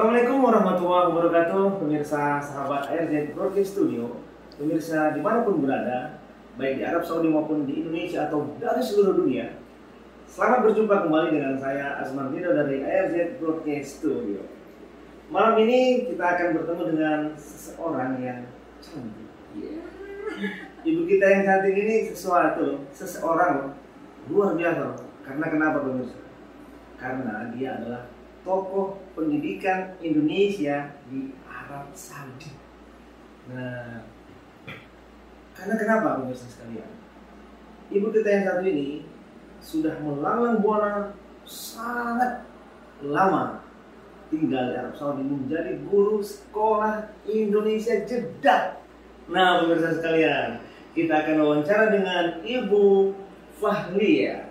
Assalamualaikum warahmatullahi wabarakatuh, pemirsa sahabat ARZ Broadcast Studio, pemirsa dimanapun berada, baik di Arab Saudi maupun di Indonesia atau dari seluruh dunia. Selamat berjumpa kembali dengan saya Azman Rido dari ARZ Broadcast Studio. Malam ini kita akan bertemu dengan seseorang yang cantik. Ibu kita yang cantik ini seseorang luar biasa. Karena kenapa pemirsa? Karena dia adalah tokoh pendidikan Indonesia di Arab Saudi. Nah, karena kenapa pemirsa sekalian? Ibu kita yang satu ini sudah melanglang buana sangat lama tinggal di Arab Saudi, menjadi guru sekolah Indonesia Jeddah. Nah, pemirsa sekalian, kita akan wawancara dengan Ibu Fahlia.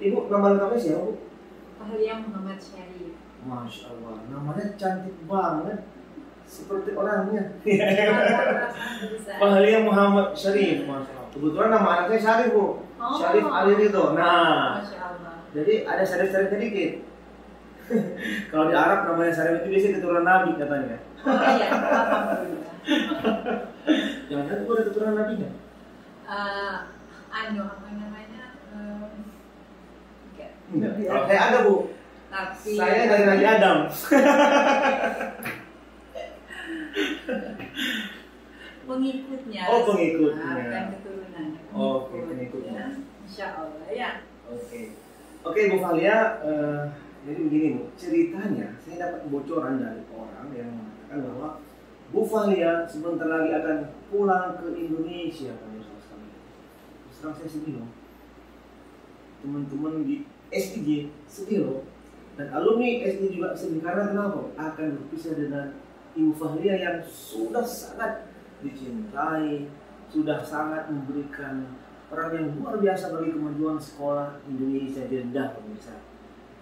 Ibu, nama lengkapnya siapa, Bu? Fahlia Muhammad Syarif. Masya Allah, namanya cantik banget, seperti orangnya. Fahlia Muhammad Syarif, Masya Allah. Kebetulan nama anaknya Syarif, Bu. Syarif Ali Ridho. Nah, Masya Allah. jadi ada Syarif-Syarif sedikit. Kalau di Arab namanya Syarif itu biasanya keturunan Nabi katanya. Oh iya, alhamdulillah. Jangan-jangan itu ada keturunan Nabi-nya? Apa namanya? Enggak. Kalau saya ada, Bu. Tapi Saya dari Nabi Adam. pengikutnya. Oh, pengikutnya. Bukan keturunannya. Oke, pengikutnya. Insya Allah ya. Oke, Bu Fahlia. Jadi begini, Bu. Ceritanya saya dapat bocoran dari orang yang mengatakan bahwa Bu Fahlia sebentar lagi akan pulang ke Indonesia, pemirsa sekalian. Sekarang saya sedih loh. Teman-teman di SIG sedih loh. Dan alumni SIG juga sedih karena kenapa? Akan berpisah dengan Ibu Fahlia yang sudah sangat dicintai, sudah sangat memberikan peran yang luar biasa bagi kemajuan sekolah Indonesia Jeddah, pemirsa.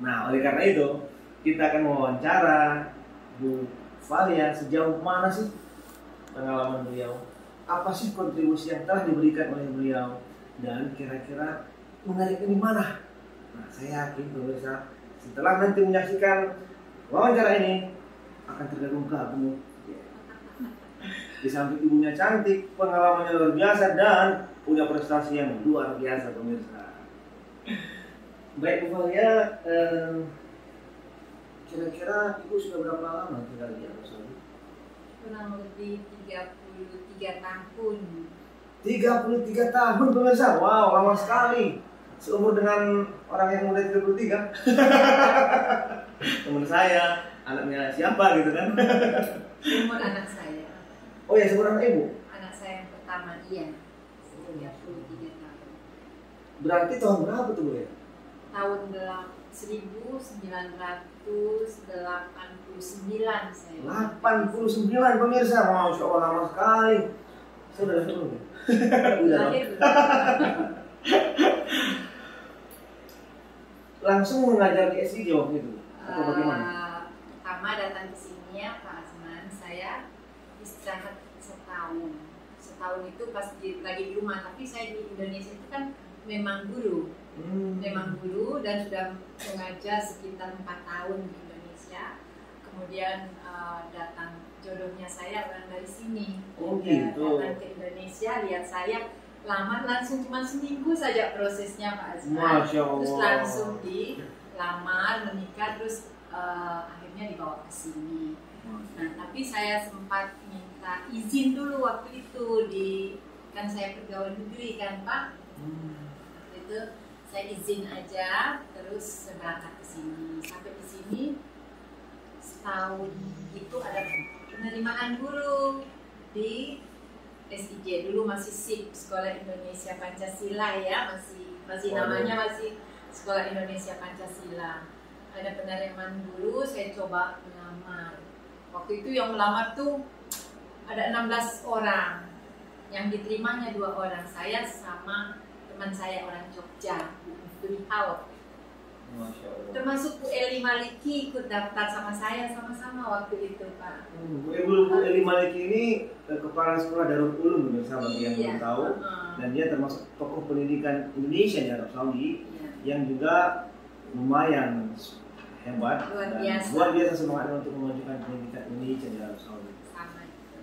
Nah, oleh karena itu kita akan mewawancara Bu Fahlia sejauh mana sih pengalaman beliau, apa sih kontribusi yang telah diberikan oleh beliau, dan kira-kira menariknya di mana. Nah, saya yakin pemirsa setelah nanti menyaksikan wawancara ini akan tergagum-gagum. Di samping ibunya cantik, pengalamannya luar biasa, dan punya prestasi yang luar biasa, pemirsa. Baik, Bu Fahlia, kira-kira ibu sudah berapa lama tinggal di Arab Saudi? Kurang lebih 33 tahun. 33 tahun, pemirsa. Wow, lama sekali. Seumur dengan orang yang udah 33. Teman saya, anaknya siapa gitu kan? Umur anak saya. Oh ya, seumur anak ibu? Anak saya yang pertama, iya. 33 tahun. Berarti tahun berapa tuh, Bu ya? Tahun 1989 saya. 89, pemirsa. Masya Allah, lama sekali. Saya udah lahir belum ya? Udah. Lahir Langsung mengajar di SIG waktu itu? Atau bagaimana? Pertama datang ke sini ya Pak Azman, saya istirahat setahun. Setahun itu pas lagi di rumah, tapi saya di Indonesia itu kan memang guru. Memang guru dan sudah mengajar sekitar 4 tahun di Indonesia. Kemudian datang jodohnya saya orang dari sini. Oh gitu. Datang ke Indonesia, lihat saya lamar langsung cuma seminggu saja prosesnya Pak Azman. Masya Allah. Terus langsung dilamar, menikah, terus akhirnya dibawa ke sini. Nah, tapi saya sempat minta izin dulu waktu itu kan saya pegawai negeri kan Pak. Itu saya izin aja, terus berangkat ke sini. Sampai di sini setahun itu ada penerimaan guru di SIJ, dulu masih SIP, Sekolah Indonesia Pancasila ya, masih namanya masih Sekolah Indonesia Pancasila. Ada penerimaan guru, saya coba melamar. Waktu itu yang melamar tuh ada 16 orang, yang diterimanya 2 orang, saya sama teman saya orang Jogja, Bu Hawat. Masya Allah. Termasuk Bu Eli Maliki ikut daftar sama saya sama-sama waktu itu Pak. Bu Eli Maliki ini kepala sekolah Darul Ulum, bersama yang belum tahu, dan dia termasuk tokoh pendidikan Indonesia di Arab Saudi, yang juga lumayan Hebat. Luar Dan biasa. luar biasa semangatnya untuk memajukan pendidikan Indonesia di Arab Saudi. Sama itu.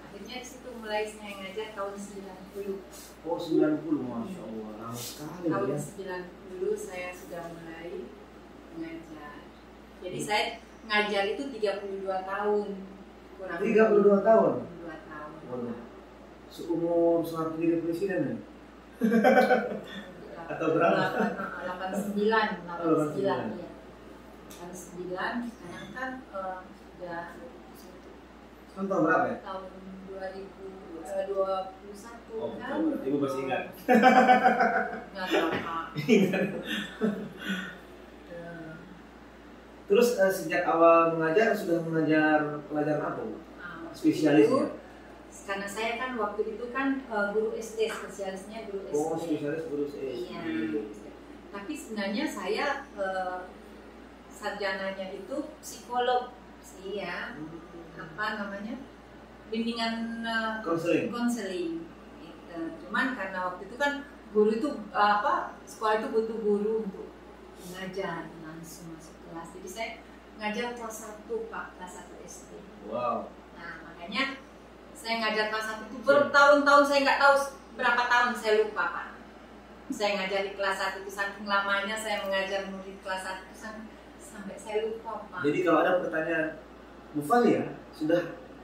Akhirnya di situ mulai saya ngajar tahun 90. Oh 90, Masya Allah, lama sekali Tahun ya. 90 saya sudah mulai mengajar. Jadi saya ngajar itu 32 tahun. Kurang 32 tahun? 32 tahun. Waduh. Seumur Soeharto jadi presiden ya? Atau berapa? 89, 89 89. ya. 89 sekarang kan sudah Tahun berapa ya? tahun 2021 Oh, kan. Ibu masih ingat? Nggak tahu Pak. Ingat. Terus sejak awal mengajar sudah mengajar pelajaran apa, Bu? Spesialisnya? Karena saya kan waktu itu kan guru SD, spesialisnya guru SD. Oh, spesialis guru SD. Iya. Tapi sebenarnya saya sarjananya itu psikolog sih ya. Apa namanya? Bimbingan konseling. Gitu. Cuman karena waktu itu kan guru itu sekolah itu butuh guru untuk mengajar langsung masuk kelas. Jadi saya ngajar kelas 1 Pak, kelas 1 SD. Wow. Nah, makanya saya ngajar kelas 1 itu bertahun-tahun, saya nggak tahu berapa tahun, saya lupa Pak. Saya ngajar di kelas 1 itu saking lamanya saya mengajar murid kelas 1 itu sampai saya lupa Pak. Jadi kalau ada pertanyaan, Bu Falia sudah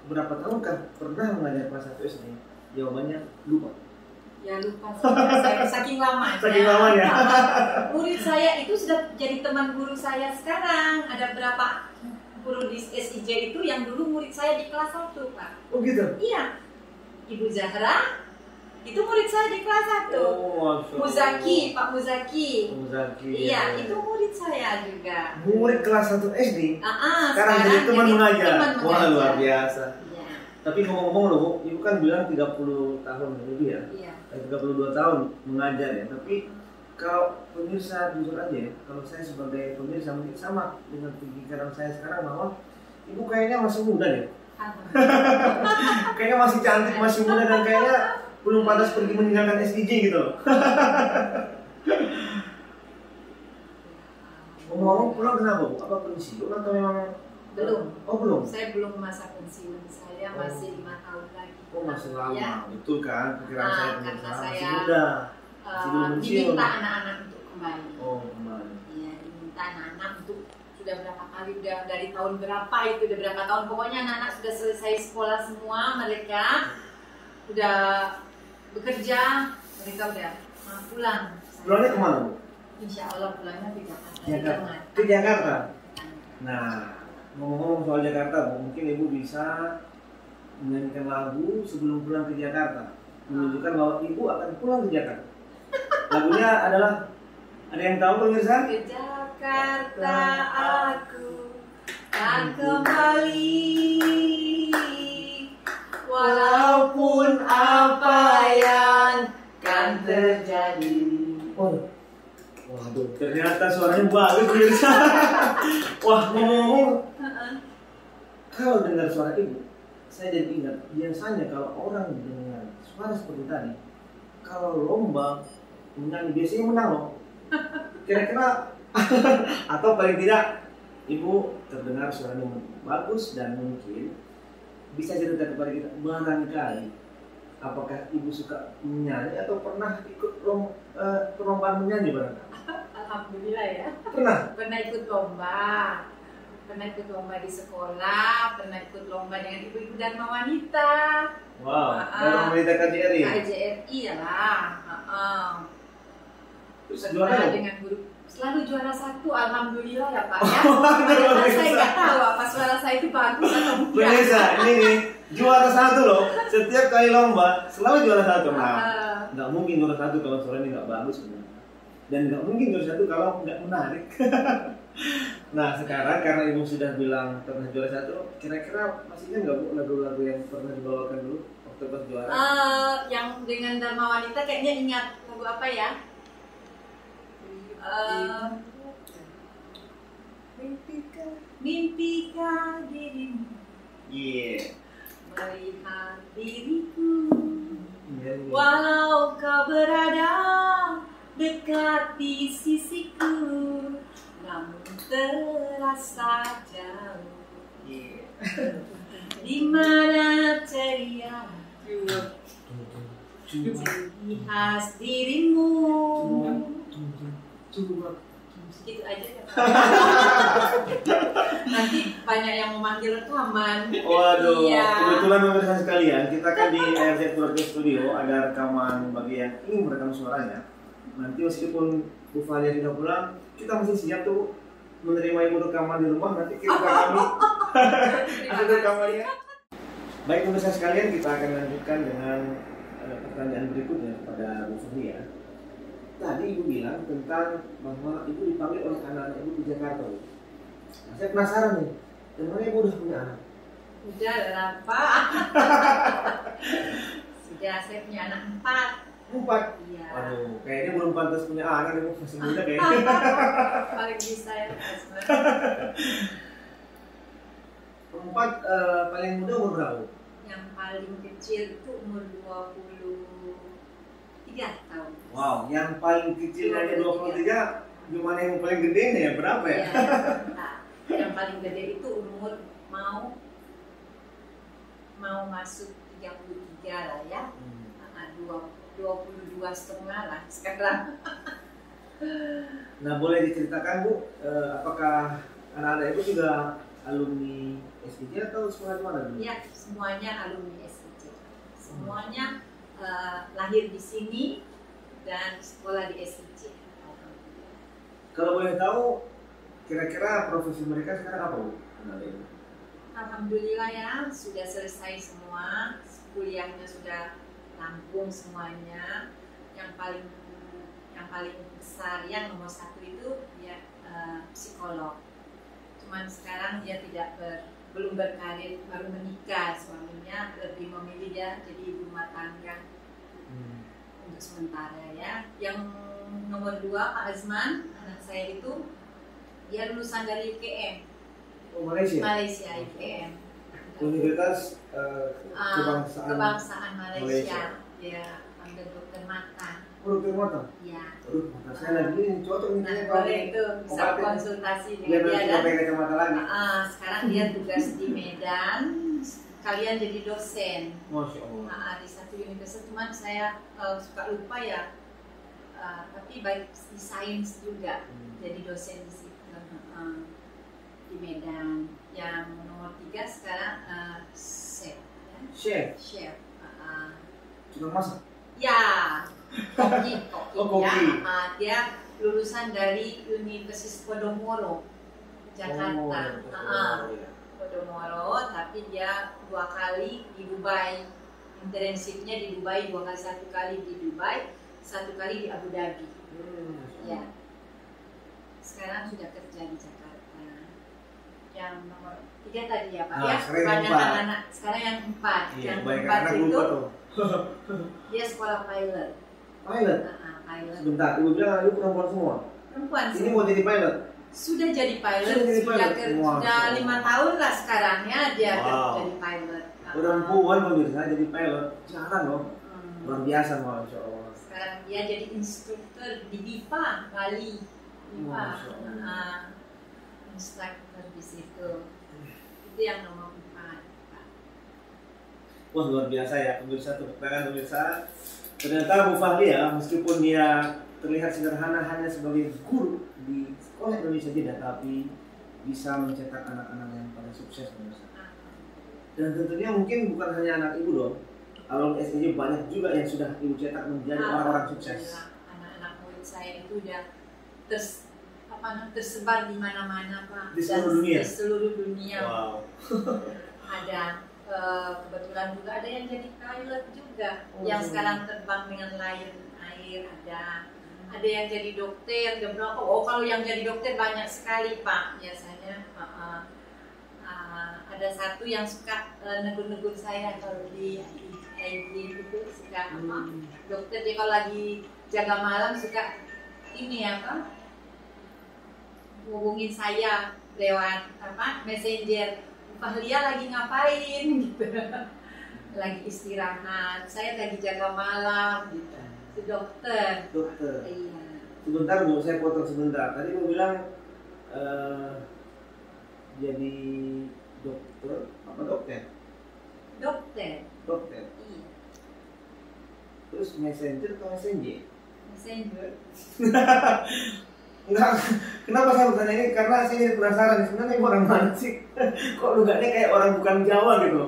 berapa tahun pernah mengajar kelas 1 SD? Jawabannya lupa. Ya lupa saya saking lamanya. Saking lamanya. Murid saya itu sudah jadi teman guru saya sekarang. Ada berapa guru di SIJ itu yang dulu murid saya di kelas 1 Pak. Oh gitu? Iya. Ibu Zahra itu murid saya di kelas 1. Oh, Muzaki, Pak Muzaki. Muzaki. Iya, itu murid saya juga. Murid kelas 1 SD? Sekarang jadi teman mengajar. Teman Wah, mengajar. luar biasa. Iya. Tapi ngomong-ngomong loh, Bu, Ibu kan bilang 30 tahun lebih ya? Iya. 32 tahun mengajar ya. Tapi kalau pemirsa jujur aja ya, kalau saya sebagai pemirsa mungkin sama dengan pikiran saya sekarang bahwa Ibu kayaknya masih muda deh. Kayaknya masih cantik, masih muda, dan kayaknya belum pantas pergi meninggalkan SIJ gitu loh. Ngomong-ngomong pulang kenapa, Bu? Apa pensiun atau memang Belum. Oh belum? Saya belum masa pensiun. Saya masih 5 tahun lagi. Oh masih lama, Ya. betul kan? Pikiran saya Karena pemirsa masih saya muda. Masih belum pensiun. diminta anak-anak untuk kembali. Oh kembali. Iya, diminta anak-anak untuk sudah berapa kali, udah dari tahun berapa itu, udah berapa tahun, pokoknya anak-anak sudah selesai sekolah semua, mereka udah bekerja, mereka udah mau pulang. Pulangnya kemana, Bu? Insya Allah pulangnya ke Jakarta. Jakarta. Ke Jakarta. Nah, ngomong-ngomong soal Jakarta, Bu, mungkin Ibu bisa menyanyikan lagu sebelum pulang ke Jakarta, menunjukkan bahwa Ibu akan pulang ke Jakarta. Lagunya adalah, ada yang tahu pemirsa? Ke Jakarta aku akan kembali, walaupun apa yang kan terjadi. Waduh, ternyata suaranya bagus pemirsa. Wah, ngomong-ngomong, kalau dengar suara Ibu, saya jadi ingat biasanya kalau orang dengar suara seperti tadi, kalau lomba menyanyi biasanya menang loh. Kira-kira atau paling tidak Ibu terdengar suaranya bagus, dan mungkin bisa cerita kepada kita barangkali apakah Ibu suka menyanyi atau pernah ikut perlombaan menyanyi barangkali? Alhamdulillah ya. Pernah ikut lomba. Pernah ikut lomba di sekolah, pernah ikut lomba dengan ibu-ibu Dharma Wanita. Wow, Dharma Wanita KJRI. KJRI ya lah. Terus juara dengan guru selalu juara 1, alhamdulillah ya Pak ya. Padahal saya nggak tahu apa suara saya itu bagus atau enggak. Pemirsa, ini nih juara 1 loh. Setiap kali lomba selalu juara 1. Nah, nggak mungkin juara 1 kalau suaranya nggak bagus. Dan nggak mungkin juara 1 kalau nggak menarik. Nah, sekarang karena Ibu sudah bilang pernah juara 1, kira-kira masih ingat nggak Bu lagu-lagu yang pernah dibawakan dulu waktu pas juara? Yang dengan Dharma Wanita kayaknya ingat lagu apa ya? Mimpikah dirimu melihat diriku, walau kau berada dekat di sisiku, namun terasa jauh. Iya. Di mana ceria ciri khas dirimu. Itu aja kan. Nanti banyak yang memanggil rekaman. Waduh, Iya. kebetulan pemirsa sekalian, kita kan di RZ Broadcast Studio ada rekaman bagi yang ingin merekam suaranya. Nanti meskipun Bu Valia tidak pulang, kita masih siap tuh menerima ibu rekaman di rumah. Nanti kita kami ada rekamannya. Baik pemirsa sekalian, kita akan lanjutkan dengan pertanyaan berikutnya kepada Bu Valia. Tadi ibu bilang tentang bahwa ibu dipanggil oleh anak-anak ibu di Jakarta. Nah, saya penasaran nih, emangnya ibu udah punya anak? Udah lah Pak. Sudah, saya punya anak 4. 4? Iya. Aduh, kayaknya belum pantas punya anak, ibu masih muda kayaknya. Paling bisa ya. 4 paling muda umur berapa? Yang paling kecil itu umur 23 tahun. Wow, yang paling kecil aja 23, gimana yang paling gede nih ya? Berapa ya? Iya, nah, yang paling gede itu umur mau masuk 33 lah ya. 22,5 lah sekarang. Nah, boleh diceritakan Bu, apakah anak-anak ibu juga alumni SIJ atau sekolah di mana dulu? Ya, semuanya alumni SIJ. Semuanya lahir di sini dan sekolah di SIJ. Kalau boleh tahu, kira-kira profesi mereka sekarang apa Bu? Anak-anak ibu? Alhamdulillah ya, sudah selesai semua, kuliahnya sudah rampung semuanya. Yang paling besar, yang nomor 1 itu ya psikolog. Cuman sekarang dia belum berkarir, baru menikah, suaminya lebih memilih dia jadi ibu rumah tangga untuk sementara ya. Yang nomor 2 Pak Azman, anak saya itu dia lulusan dari UGM. Oh, Malaysia? Malaysia UGM. Universitas Kebangsaan Malaysia. Ya, ambil dokter mata. Dokter mata? Ya. Aduh, mata saya lagi ini cocok nih. Nah, boleh itu bisa konsultasi dengan dia dan pakai kacamata lagi. Sekarang dia tugas di Medan, kalian jadi dosen. Masya Allah. Di satu universitas, cuman saya suka lupa ya. Tapi baik di sains juga, jadi dosen di situ di Medan. Yang nomor 3 sekarang chef. Chef. Sudah masak? Ya, koki. Oh, koki. Ya. Dia lulusan dari Universitas Podomoro, Jakarta. Podomoro, tapi dia 2 kali di Dubai. Internshipnya di Dubai 2 kali, 1 kali di Dubai, 1 kali di Abu Dhabi. Ya. Sekarang sudah kerja di Jakarta. Yang nomor 3 tadi ya Pak, ya kebanyakan anak. Sekarang yang 4. Iya, yang 4 itu dia sekolah pilot. Pilot? Pilot. Sebentar, ibu bilang ibu perempuan semua? Perempuan ini semua. mau jadi pilot? Sudah jadi pilot, sudah 5 tahun lah sekarang ya dia jadi pilot. Perempuan pemirsa jadi pilot, jarang loh. Luar biasa Masya Allah. Sekarang dia jadi instruktur di DIPA, Bali. DIPA. Instruktur di situ. Itu yang nomor 4. Wah, luar biasa ya pemirsa, tepuk tangan pemirsa. Ternyata Bu Valia meskipun dia terlihat sederhana hanya sebagai guru di sekolah Indonesia saja, tapi bisa mencetak anak-anak yang pada sukses pemirsa. Dan tentunya mungkin bukan hanya anak ibu dong. Alumni SIJ banyak juga yang sudah ibu cetak menjadi orang-orang sukses. Anak-anak murid saya itu udah tersebar di mana-mana Pak. Di seluruh dunia. Di seluruh dunia. Wow. Ada kebetulan juga ada yang jadi pilot juga, yang sekarang terbang dengan Lion Air ada. Ada yang jadi dokter, ada berapa? Kalau yang jadi dokter banyak sekali Pak biasanya. Ada satu yang suka negur-negur saya kalau di itu suka dokter, dia kalau lagi jaga malam suka ini hubungin saya lewat messenger, Valia lagi ngapain gitu. Lagi istirahat, saya lagi jaga malam gitu. Si dokter. Dokter. Iya. Sebentar Bu, saya potong sebentar. Tadi Bu bilang eh, jadi dokter apa dokter? Dokter. Iya. Terus messenger atau messenger? Messenger. Enggak, kenapa saya bertanya ini? Karena saya jadi penasaran sebenarnya ibu orang mana sih? Kok logatnya kayak orang bukan Jawa gitu?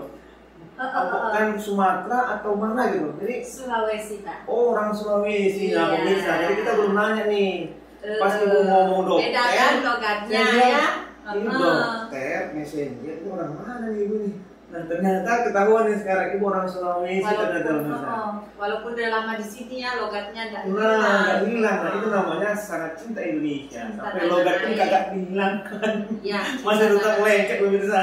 Bukan Sumatera atau mana gitu? Jadi Sulawesi Pak. oh orang Sulawesi, nah Iya. pemirsa. Jadi kita belum nanya nih. Pas ibu ngomong dokter, beda kan logatnya saya bilang, ya. ini dokter, messenger, ini orang mana nih ibu nih? Nah ternyata ketahuan nih sekarang ibu orang Sulawesi ternyata pemirsa. Walaupun udah lama di sini ya logatnya nggak Nah, nggak hilang. Nah, itu namanya sangat cinta Indonesia. Cinta Sampai tanah logat pun air. kagak dihilangkan. Ya, Masih cinta tetap tanah lengket pemirsa.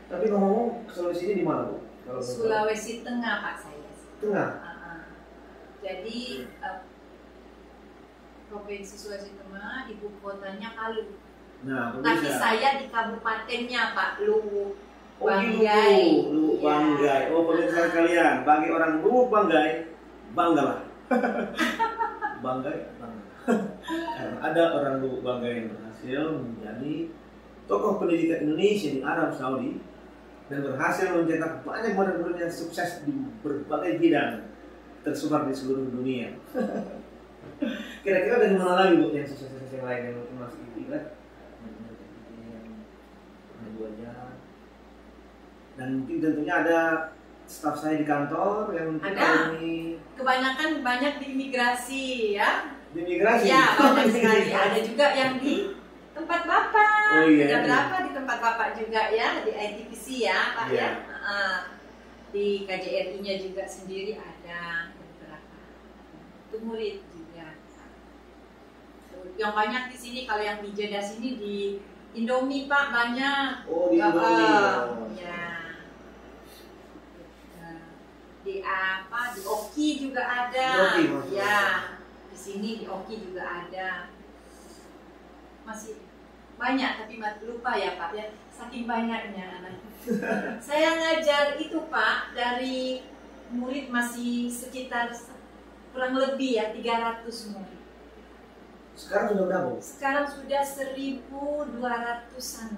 Tapi ngomong Sulawesi ini di mana bu? Kalau boleh tahu? Sulawesi Tengah Pak saya. Tengah. Jadi provinsi Sulawesi Tengah, ibu kotanya Palu. Nah, Tapi pemirsa. saya di kabupatennya Pak Luwu. Oh Banggai. gitu, Luwu Banggai. Oh pemirsa sekalian, bagi orang Luwu Banggai, banggalah. Banggai, bangga. Karena ada orang Luwu Banggai yang berhasil menjadi tokoh pendidikan Indonesia di Arab Saudi dan berhasil mencetak banyak murid-murid yang sukses di berbagai bidang tersebar di seluruh dunia. Kira-kira dari mana lagi bu yang sukses-sukses yang lain yang mungkin masih ibu ingat? Yang dua jam. Dan mungkin tentunya ada staf saya di kantor yang mungkin Ada. ini Kebanyakan banyak di imigrasi ya. di imigrasi. Ya, banyak sekali. Ada juga yang di tempat Bapak. Oh, iya. Ada berapa di tempat Bapak juga ya, di ITPC ya, Pak Iya. ya. Di KJRI-nya juga sendiri ada beberapa. Itu murid juga. Yang banyak di sini kalau yang di Jeddah sini di Indomie Pak banyak. Oh di Indomie. Oh. Ya. Di apa? Di Oki juga ada. Di Oki, maksudnya. Ya. Di sini di Oki juga ada. Masih banyak tapi lupa ya Pak ya, saking banyaknya anak. Saya ngajar itu Pak dari murid masih sekitar kurang lebih ya 300 murid. Sekarang sudah berapa? Sekarang sudah 1.200-an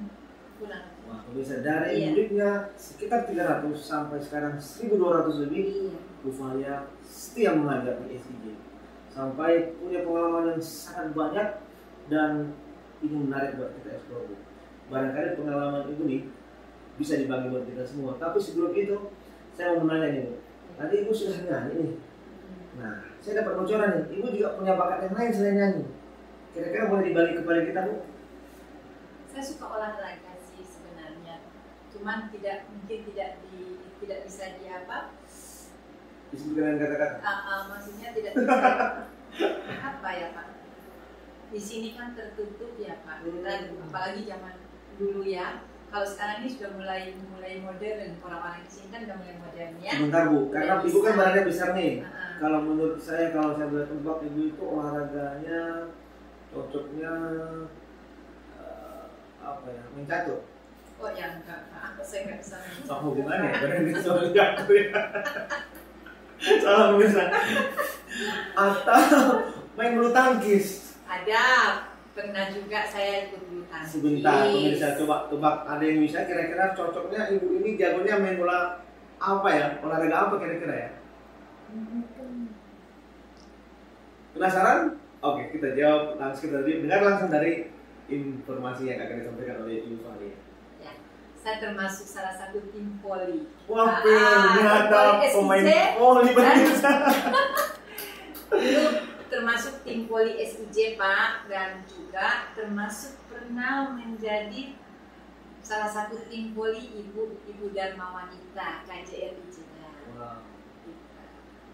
kurang. Wah, bisa dari Iya. muridnya sekitar 300 sampai sekarang 1.200 lebih. Iya. Bu Falia setia mengajar di SIJ sampai punya pengalaman yang sangat banyak dan ini menarik buat kita eksplor. Barangkali pengalaman ibu nih bisa dibagi buat kita semua. Tapi sebelum itu saya mau menanya nih, Bu. Tadi ibu sudah nyanyi nih. Nah, saya dapat bocoran nih. Ibu juga punya bakat yang lain selain nyanyi. Kira-kira boleh dibagi kepada kita bu? Saya suka olahraga sih sebenarnya. Cuman mungkin tidak bisa di apa? Disebutkan dengan kata-kata. Maksudnya tidak bisa apa ya Pak? Di sini kan tertutup ya Pak. Dan apalagi zaman dulu ya. Kalau sekarang ini sudah mulai modern. Orang-orang di sini kan sudah mulai modern ya. Sebentar bu, karena ibu kan badannya besar nih. Kalau menurut saya, kalau saya boleh tebak, ibu itu olahraganya cocoknya apa ya, main catur. Oh ya enggak Pak, saya nggak bisa main catur. Apa hubungannya? Badannya sama catur ya. Salah pemirsa. Atau main bulu tangkis. Ada, pernah juga saya ikut bulu tangkis. Sebentar pemirsa, coba tebak, ada yang bisa kira-kira cocoknya ibu ini jagonya main bola apa ya? Olahraga apa kira-kira ya? Penasaran? Oke, kita jawab langsung, kita dengar langsung dari informasi yang akan disampaikan oleh Ibu Falia. Ya, saya termasuk salah satu tim voli. Wah, ternyata pemain voli pemirsa. Dulu termasuk tim voli SIJ Pak, dan juga termasuk pernah menjadi salah satu tim voli Ibu Dharma Wanita KJRI Jeddah. Wow.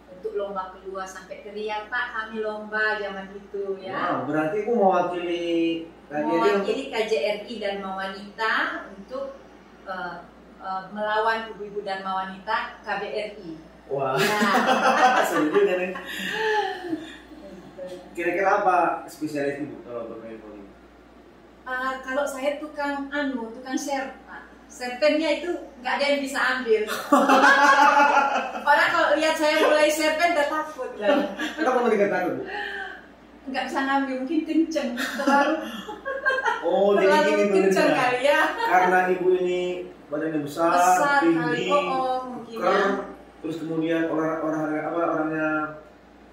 Untuk lomba keluar sampai teriak Pak, kami lomba zaman itu ya. Wow, berarti Ibu mewakili Mewakili KJRI Dharma Wanita untuk melawan ibu-ibu Dharma Wanita KBRI. Wah, Ya. seru juga nih. Kira-kira apa spesialis Ibu kalau bermain voli? Kalau saya tukang share, Pak. Serpennya itu nggak ada yang bisa ambil. Orang kalau lihat saya mulai serpen udah takut. Kenapa mau dikatakan Bu? nggak bisa ngambil, mungkin kenceng terlalu Oh, jadi terlalu gini kenceng pemirsa. kali ya. Karena ibu ini badannya besar tinggi, kali. Mungkin ya. terus kemudian orangnya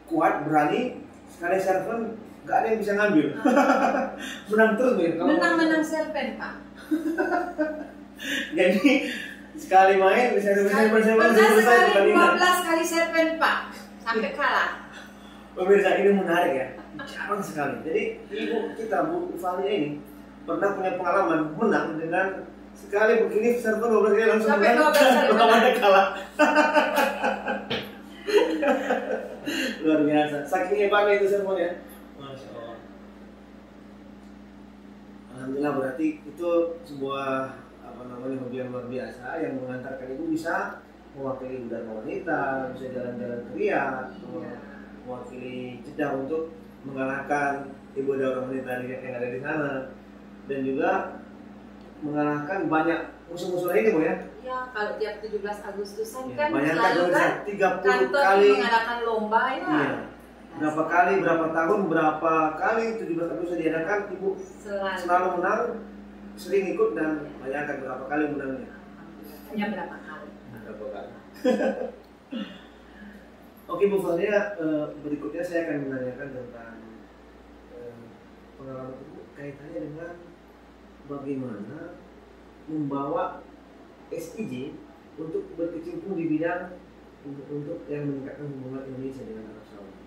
kuat, berani, sekali serven nggak ada yang bisa ngambil. Menang terus nih. Menang serpen Pak. Jadi sekali main bisa selesai sekali pertandingan. 12 kali serpen Pak sampai kalah. Pemirsa, ini menarik ya, jarang sekali. Jadi ibu kita, Bu Ufalia ini pernah punya pengalaman menang dengan sekali begini server 12 kali langsung Sampai menang, 12 kali lawannya kalah. Luar biasa, saking hebatnya itu servernya. Masya Allah. Alhamdulillah, berarti itu sebuah hobi yang luar biasa yang mengantarkan ibu bisa mewakili Dharma Wanita, bisa jalan-jalan ke Riyadh, mewakili Jeddah untuk mengalahkan ibu Dharma Wanita yang ada di sana, dan juga mengalahkan banyak musuh-musuh lainnya, Bu ya. Ya, kalau tiap 17 Agustusan Ya, kan banyak selalu kan 30 kantor kali mengadakan lomba ya. Iya. Berapa tahun, berapa kali 17 Agustus diadakan, ibu selalu menang, sering ikut dan bayangkan berapa kali menangnya. Hanya berapa kali? Berapa kali. Oke Bu Falia, berikutnya saya akan menanyakan tentang pengalaman ibu kaitannya dengan bagaimana membawa SIJ untuk berkecimpung di bidang untuk yang meningkatkan hubungan Indonesia dengan Arab Saudi.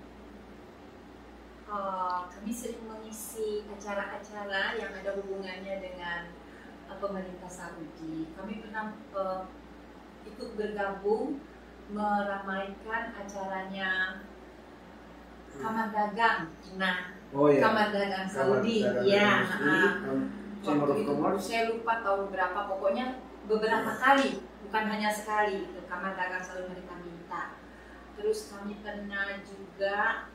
Kami sering mengisi acara-acara yang ada hubungannya dengan pemerintah Saudi. Kami pernah ikut bergabung meramaikan acaranya Kamar Dagang. Nah, Kamar Dagang Saudi, ya. Waktu itu saya lupa tahun berapa, pokoknya beberapa kali, bukan hanya sekali. Itu Kamar Dagang selalu mereka minta. Terus kami pernah juga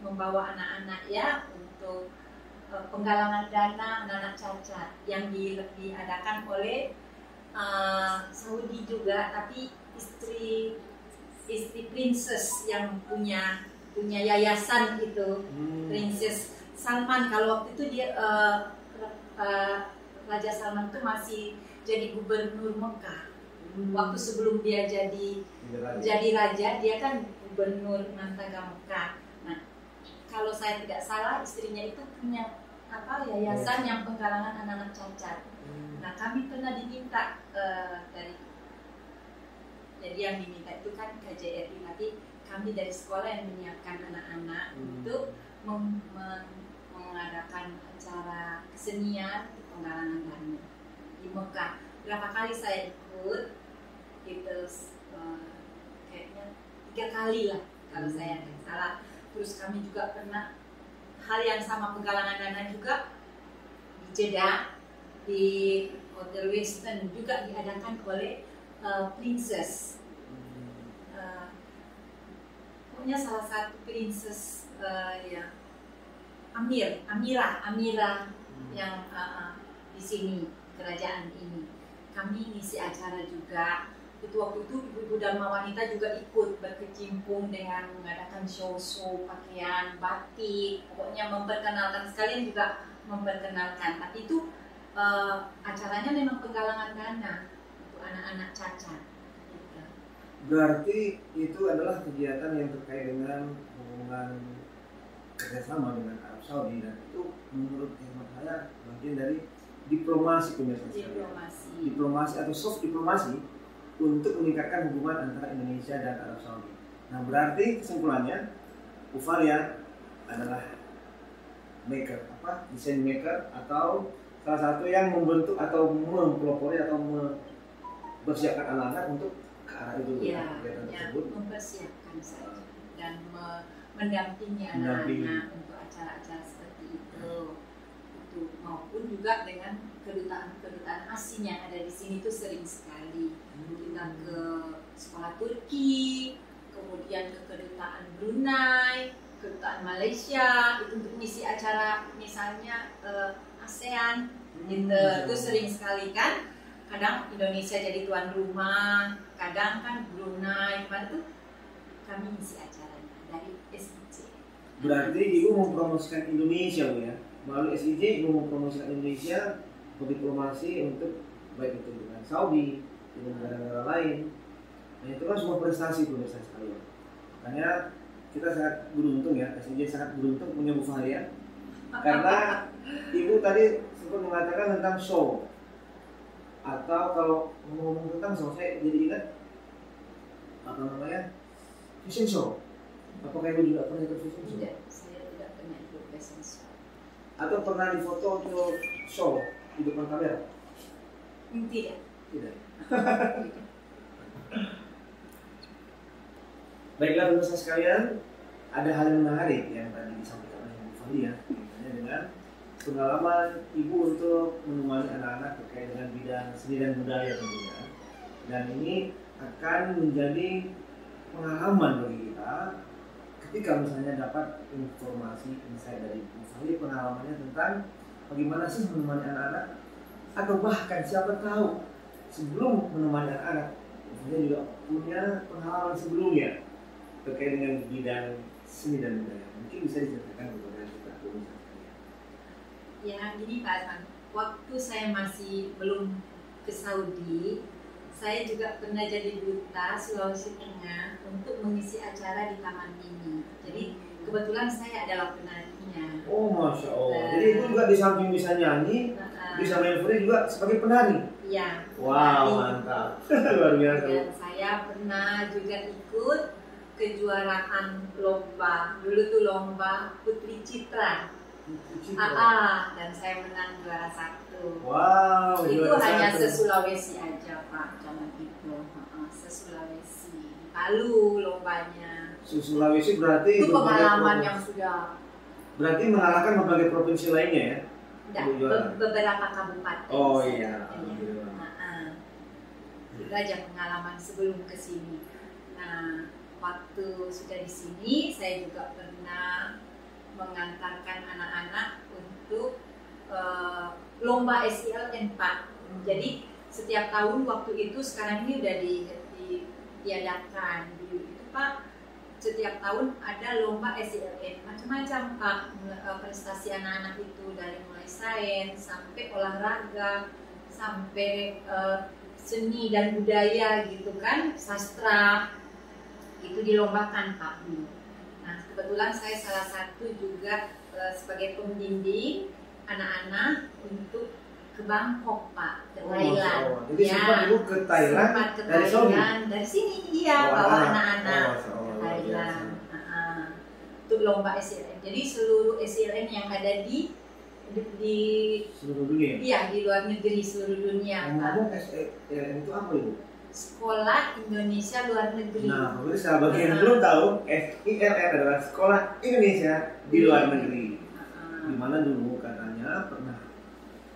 membawa anak-anak ya untuk penggalangan dana anak-anak cacat yang diadakan oleh Saudi juga, tapi istri princess yang punya yayasan gitu, Princess Salman. Kalau waktu itu dia Raja Salman itu masih jadi gubernur Mekah. Waktu sebelum dia jadi raja, dia kan gubernur Mantaga Mekah. Nah, kalau saya tidak salah, istrinya itu punya yayasan yang penggalangan anak-anak cacat. Nah, kami pernah diminta jadi yang diminta itu kan KJRI, tapi kami dari sekolah yang menyiapkan anak-anak untuk mengadakan acara kesenian penggalangan dana di Mekah. Berapa kali saya ikut, gitu, kayaknya 3 kali lah kalau saya tidak salah. Terus kami juga pernah hal yang sama, penggalangan dana juga di Jeddah, di Hotel Westin juga diadakan oleh Princess. Pokoknya salah satu princess ya Amira yang di sini kerajaan ini. Kami ngisi acara juga. Waktu itu ibu-ibu Dharma Wanita juga ikut berkecimpung dengan mengadakan show pakaian batik. Pokoknya memperkenalkan, sekalian juga memperkenalkan. Tapi itu acaranya memang penggalangan dana untuk anak-anak cacat. Berarti itu adalah kegiatan yang terkait dengan hubungan kerjasama dengan Arab Saudi, dan itu menurut hemat saya bagian dari diplomasi diplomasi atau soft diplomasi untuk meningkatkan hubungan antara Indonesia dan Arab Saudi. Nah, berarti kesimpulannya Ufalia adalah desain maker atau salah satu yang membentuk atau mempelopori atau mempersiapkan anak-anak untuk ke arah itu, kegiatan tersebut. Mempersiapkan saja dan mendampingi anak-anak untuk acara-acara seperti itu. Maupun juga dengan kedutaan asing yang ada di sini tuh sering sekali. Kita ke sekolah Turki, kemudian ke kedutaan Brunei, kedutaan Malaysia, itu untuk mengisi acara misalnya ASEAN, gitu. Itu sering sekali kan. Kadang Indonesia jadi tuan rumah, kadang kan Brunei, tuh kami isi acaranya dari SIJ. Berarti ibu mempromosikan Indonesia, Bu ya? Melalui SIJ ibu mempromosikan Indonesia, berdiplomasi untuk baik itu dengan Saudi, dengan negara-negara lain. Nah itu kan semua prestasi pemirsa sekalian. Makanya kita sangat beruntung ya, SIJ sangat beruntung punya Bu Fahlia. Karena ibu tadi sempat mengatakan tentang show. Atau kalau ngomong tentang show, saya jadi ingat apa namanya? Fashion show. Apakah ibu juga pernah ikut fashion show? Tidak, saya tidak pernah ikut fashion show. Atau pernah difoto untuk show di depan kamera? Tidak. Tidak. Baiklah pemirsa sekalian, ada hal yang menarik yang tadi disampaikan oleh Bu Fahlia, kaitannya dengan pengalaman ibu untuk menemani anak-anak terkait dengan bidang seni dan budaya tentunya. Dan ini akan menjadi pengalaman bagi kita ketika misalnya dapat informasi insight dari Bu Fahlia, pengalamannya tentang bagaimana sih menemani anak-anak, atau bahkan siapa tahu sebelum menemani anak-anak Bu Fahlia juga punya pengalaman sebelumnya terkait dengan bidang seni dan budaya. Mungkin bisa diceritakan kepada kita pemirsa sekalian. Ya, gini Pak Asman, waktu saya masih belum ke Saudi, saya juga pernah jadi duta Sulawesi Tengah untuk mengisi acara di Taman Mini. Jadi kebetulan saya adalah penarinya. Oh Masya Allah. Jadi ibu juga di samping bisa nyanyi, bisa main volley juga sebagai penari. Iya. Wow, mantap. Luar biasa. Dan saya pernah juga ikut kejuaraan lomba. Dulu tuh lomba Putri Citra. Dan saya menang juara 1. Wow, itu juara hanya 1. se-Sulawesi aja Pak, zaman itu. Se-Sulawesi. Palu lombanya. Sulawesi berarti Itu pengalaman yang sudah. Berarti mengalahkan berbagai provinsi lainnya ya? Beberapa kabupaten. Oh iya. Itu aja pengalaman sebelum ke sini. Nah, waktu sudah di sini saya juga pernah mengantarkan anak-anak untuk lomba SILN Pak. Jadi setiap tahun waktu itu, sekarang ini udah diadakan itu Pak. Setiap tahun ada lomba SILN macam-macam Pak, prestasi anak-anak itu dari mulai sains sampai olahraga sampai seni dan budaya gitu kan, sastra itu dilombakan Pak dulu. Nah kebetulan saya salah satu juga sebagai pembimbing anak-anak untuk ke Bangkok Pak, ke Thailand. Jadi ya, sempat ibu ke Thailand, sempat ke dari Thailand dari sini iya, bawa anak-anak ke Thailand untuk lomba SLN. Jadi seluruh SLN yang ada di seluruh dunia. Iya, di luar negeri, seluruh dunia Pak. Ngomong SLN itu apa ibu? Sekolah Indonesia Luar Negeri. Nah, pemirsa bagi yang belum tahu, SILN adalah Sekolah Indonesia di Luar Negeri. Di mana dulu katanya pernah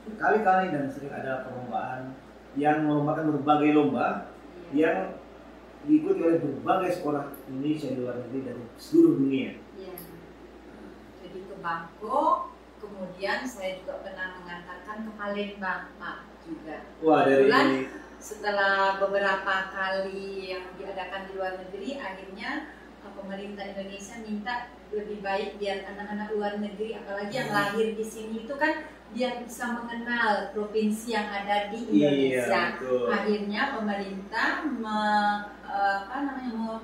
berkali-kali dan sering ada perlombaan yang melombakan berbagai lomba yang diikuti oleh berbagai sekolah Indonesia di luar negeri dari seluruh dunia. Iya. Jadi ke Bangkok, kemudian saya juga pernah mengantarkan ke Palembang Pak juga. Wah, dari setelah beberapa kali yang diadakan di luar negeri, akhirnya pemerintah Indonesia minta lebih baik biar anak-anak luar negeri, apalagi yang lahir di sini itu kan biar bisa mengenal provinsi yang ada di Indonesia. Iya, akhirnya pemerintah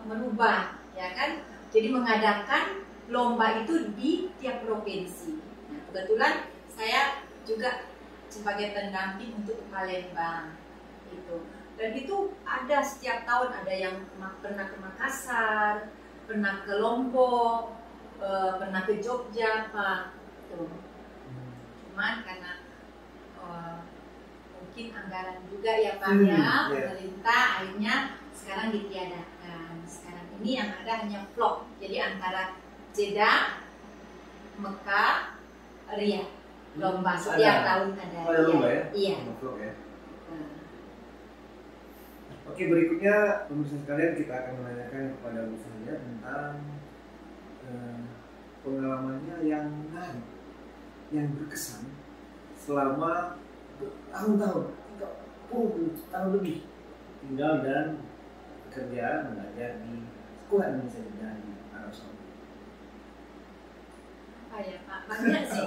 merubah, ya kan? Jadi mengadakan lomba itu di tiap provinsi. Nah, kebetulan saya juga sebagai pendamping untuk Palembang. Dan itu ada setiap tahun, ada yang pernah ke Makassar, pernah ke Lombok, pernah ke Jogja Pak. Cuman karena mungkin anggaran juga ya Pak ya, pemerintah akhirnya sekarang ditiadakan. Sekarang ini yang ada hanya vlog, jadi antara Jeddah, Mekah, Riyadh, lomba setiap tahun ada. Ada lomba ya? Iya. Vlog ya. Oke, berikutnya pemirsa sekalian kita akan menanyakan kepada Bu Fahlia tentang pengalamannya yang menarik, yang berkesan selama bertahun-tahun, 30 tahun lebih tinggal dan bekerja mengajar di sekolah Indonesia dari Arab Saudi? Apa ya Pak? Banyak sih.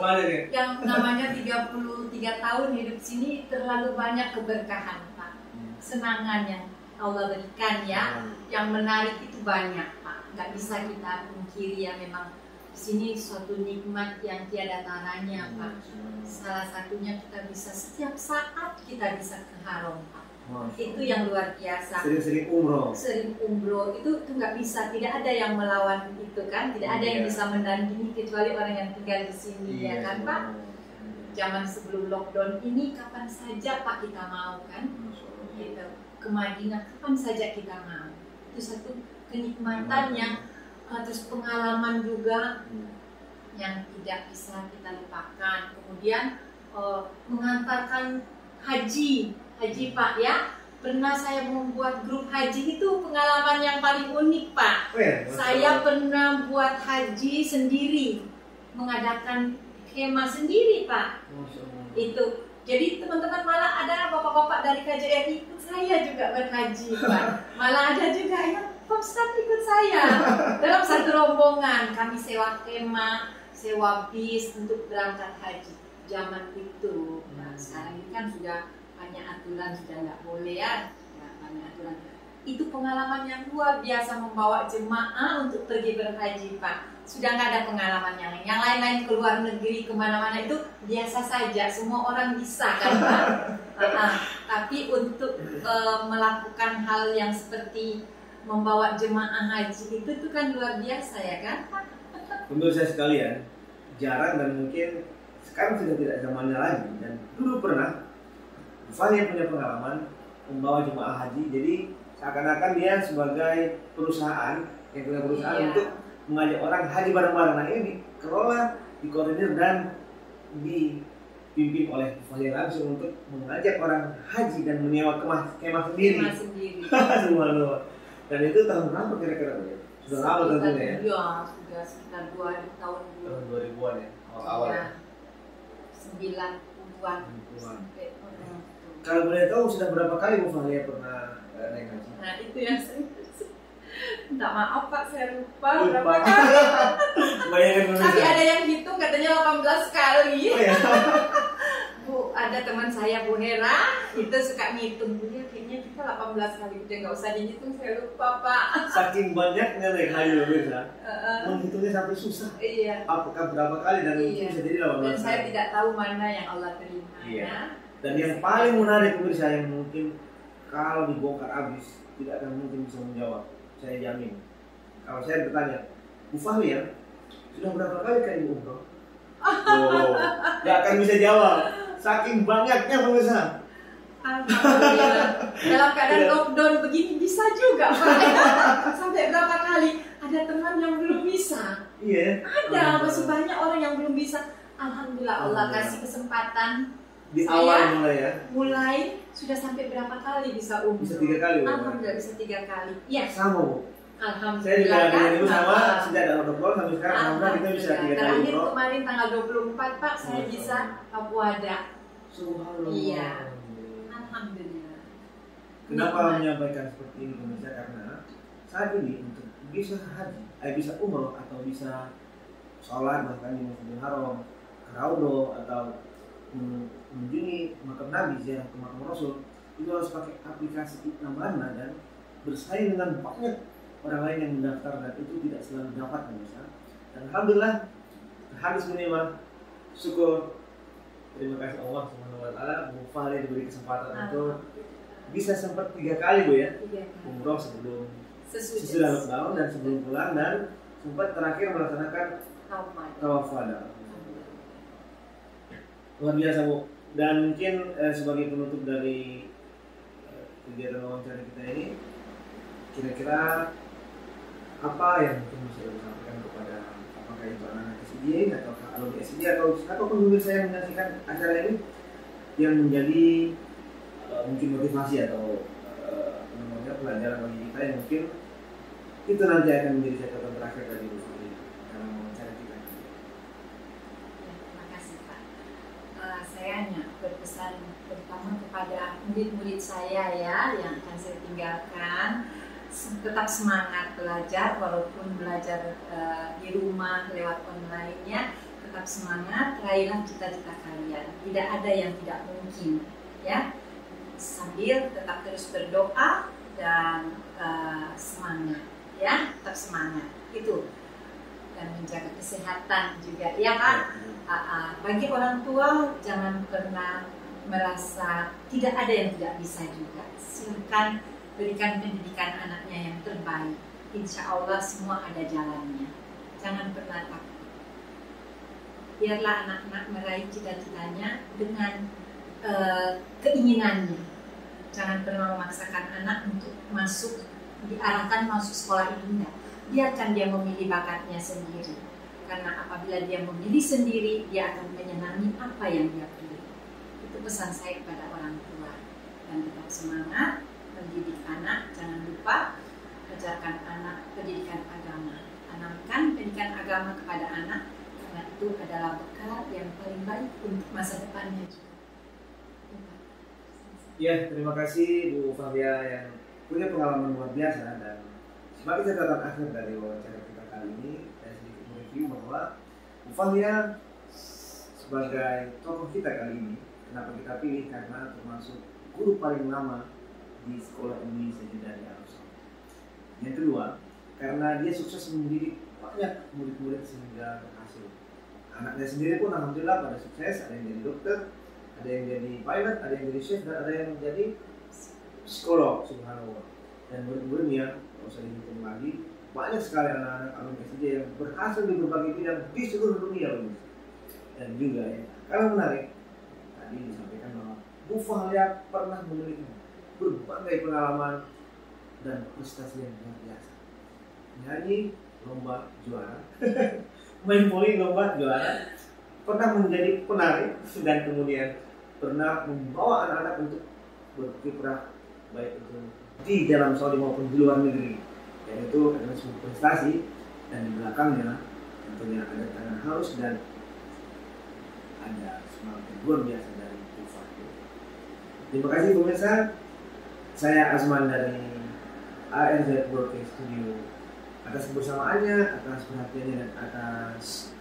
Yang namanya 33 tahun hidup sini terlalu banyak keberkahan Pak. Senangan yang Allah berikan ya. Yang menarik itu banyak Pak. Nggak bisa kita pungkiri ya, memang di sini suatu nikmat yang tiada taranya Pak. Salah satunya kita bisa setiap saat kita bisa ke Haram Pak. Itu yang luar biasa. Sering-sering umroh. Sering umroh itu nggak bisa, tidak ada yang melawan itu kan, tidak ada yang bisa menandingi kecuali orang yang tinggal di sini ya kan Pak. Zaman sebelum lockdown ini kapan saja Pak kita mau kan, gitu. Ke Madinah kapan saja kita mau. Itu satu kenikmatan yang terus pengalaman juga yang tidak bisa kita lupakan. Kemudian mengantarkan haji Pak ya, pernah saya membuat grup haji, itu pengalaman yang paling unik Pak. Saya pernah buat haji sendiri, mengadakan khemah sendiri Pak. Itu jadi teman-teman, malah ada bapak-bapak dari KJRI ikut saya juga berhaji Pak. Malah ada juga yang Pak Ustadz ikut saya dalam satu rombongan. Kami sewa khemah, sewa bis untuk berangkat haji zaman itu. Nah, sekarang ini kan sudah banyak aturan, sudah nggak boleh ya, banyak aturan. Itu pengalaman yang luar biasa membawa jemaah untuk pergi berhaji Pak. Sudah nggak ada pengalaman yang lain. Yang lain-lain ke luar negeri kemana-mana itu biasa saja, semua orang bisa kan Pak. Tapi untuk melakukan hal yang seperti membawa jemaah haji itu kan luar biasa ya kan Pak. Pemirsa sekalian, jarang dan mungkin sekarang sudah tidak zamannya lagi, dan dulu pernah Fahlia punya pengalaman membawa jemaah haji. Jadi seakan-akan dia sebagai perusahaan yang punya perusahaan untuk mengajak orang haji bareng-bareng. Nah, ini dikelola, dikoordinir dan dipimpin oleh Fahlia langsung untuk mengajak orang haji dan menyewa kemah sendiri. Subhanallah. Dan itu tahun berapa kira-kira? Sudah lama tentunya ya? Iya, sudah sekitar 2 tahun 2000-an ya, awal-awal ya? 90-an. Kalau boleh tahu sudah berapa kali Bu Fahlia pernah naik haji? Nah itu yang saya minta maaf Pak, saya lupa berapa kali. Tapi ada yang hitung katanya 18 kali. Oh, ya? Bu, ada teman saya Bu Hera itu suka ngitung, Bu ya kayaknya kita 18 kali, udah nggak usah dihitung, saya lupa Pak. Saking banyaknya naik haji loh bisa, menghitungnya sampai susah. Iya. Apakah berapa kali dan itu bisa jadi 18 kali. Dan saya tidak tahu mana yang Allah terima. Iya. Dan yang paling menarik pemirsa, yang mungkin kalau dibongkar habis tidak akan mungkin bisa menjawab, saya jamin. Kalau saya bertanya, Bu Fahlia sudah berapa kali kali umroh? Nggak akan bisa jawab. Saking banyaknya pemirsa. Alhamdulillah. Dalam keadaan lockdown begini bisa juga Pak. Sampai berapa kali? Ada teman yang belum bisa. Iya. Ada, masih banyak orang yang belum bisa. Alhamdulillah Allah kasih kesempatan. Di awal mulai ya. Mulai sudah sampai berapa kali bisa umroh? Bisa 3 kali. Alhamdulillah bisa 3 kali. Iya. Sama Bu. Alhamdulillah. Saya juga dengan Ibu sama sejak ada protokol sampai sekarang alhamdulillah kita bisa 3 kali umroh. Terakhir kemarin tanggal 24 Pak saya bisa Papuada. Subhanallah. Iya. Alhamdulillah. Kenapa menyampaikan seperti ini pemirsa? Karena saat ini untuk bisa haji, bisa umroh atau bisa sholat bahkan di Masjidil Haram, Raudhah atau mengunjungi makam Nabi, ziarah ke makam Rasul, itu harus pakai aplikasi Amanah dan bersaing dengan banyak orang lain yang mendaftar, dan itu tidak selalu dapat pemirsa. Dan alhamdulillah harus menerima, syukur, terima kasih Allah Subhanahu wa taala, Bu Fahlia diberi kesempatan untuk bisa sempat 3 kali Bu ya, umroh sebelum sesudah lockdown dan sebelum pulang, dan sempat terakhir melaksanakan tawaf wada. Luar biasa Bu. Dan mungkin sebagai penutup dari kegiatan wawancara kita ini, kira-kira apa yang mungkin bisa disampaikan kepada apakah itu anak SIJ atau alumni SIJ atau pendengar saya menyaksikan acara ini yang menjadi mungkin motivasi atau pelajaran bagi kita yang mungkin itu nanti akan menjadi catatan terakhir dari Bu Fahlia dalam wawancara kita. Terima kasih Pak. Saya hanya berpesan terutama kepada murid-murid saya ya yang akan saya tinggalkan. tetap semangat belajar, walaupun belajar di rumah lewat online-nya, tetap semangat, raihlah cita-cita kalian. Tidak ada yang tidak mungkin, ya. Sambil tetap terus berdoa dan semangat, ya, tetap semangat itu, dan menjaga kesehatan juga, ya Pak. Bagi orang tua jangan pernah merasa tidak ada yang tidak bisa juga. Silakan berikan pendidikan anaknya yang terbaik. Insya Allah semua ada jalannya. Jangan pernah takut. Biarlah anak-anak meraih cita-citanya dengan keinginannya. Jangan pernah memaksakan anak untuk diarahkan masuk sekolah itu, enggak. Biarkan dia memilih bakatnya sendiri. Karena apabila dia memilih sendiri, dia akan menyenangi apa yang dia pilih. Itu pesan saya kepada orang tua. Dan tetap semangat mendidik anak, jangan lupa ajarkan anak pendidikan agama. Tanamkan pendidikan agama kepada anak, karena itu adalah bekal yang paling baik untuk masa depannya juga. Ya, terima kasih Bu Fahlia yang punya pengalaman luar biasa, dan sebagai catatan akhir dari wawancara kita kali ini, saya sedikit mereview bahwa Bu Fahlia sebagai tokoh kita kali ini, kenapa kita pilih, karena termasuk guru paling lama di sekolah Indonesia dari Arusam. Yang kedua, karena dia sukses mendidik banyak murid-murid sehingga berhasil. Anaknya sendiri pun alhamdulillah pada sukses, ada yang jadi dokter, ada yang jadi pilot, ada yang jadi chef, dan ada yang jadi psikolog, subhanallah. Dan murid-muridnya, kalau usah dihitung lagi, banyak sekali anak-anak alumni SDJ yang berhasil di berbagai bidang di seluruh dunia. Dan juga ya, kalau menarik, tadi disampaikan bahwa Bu Fahlia pernah memiliki berbagai pengalaman dan prestasi yang luar biasa. Nyanyi lomba juara, main voli lomba juara, pernah menjadi penari, dan kemudian pernah membawa anak-anak untuk berkiprah baik itu di dalam Saudi maupun di luar negeri. Dan itu adalah sebuah prestasi, dan di belakangnya tentunya ada tangan halus dan ada semangat yang luar biasa dari Bu Fahlia. Terima kasih pemirsa. Saya Azman dari ARZ Broadcast Studio atas kebersamaannya, atas perhatiannya, dan atas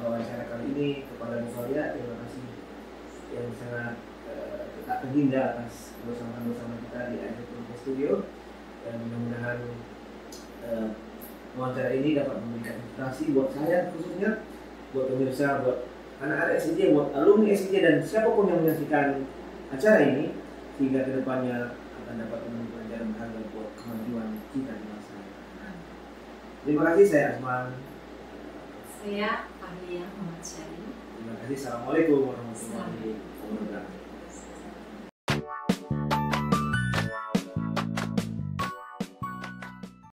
wawancara kali ini kepada Bu Fahlia. Terima kasih yang sangat tak terhingga atas kebersamaan bersama kita di ARZ Broadcast Studio, dan mudah-mudahan wawancara ini dapat memberikan inspirasi buat saya khususnya, buat pemirsa, buat anak-anak SDJ, buat alumni SDJ, dan siapapun yang menyaksikan acara ini, sehingga kedepannya akan dapat menjadi pelajaran berharga buat kemajuan kita di masa depan. Terima kasih, saya Asman. Saya Fahlia Muhammad Syari. Terima kasih. Assalamualaikum warahmatullahi wabarakatuh.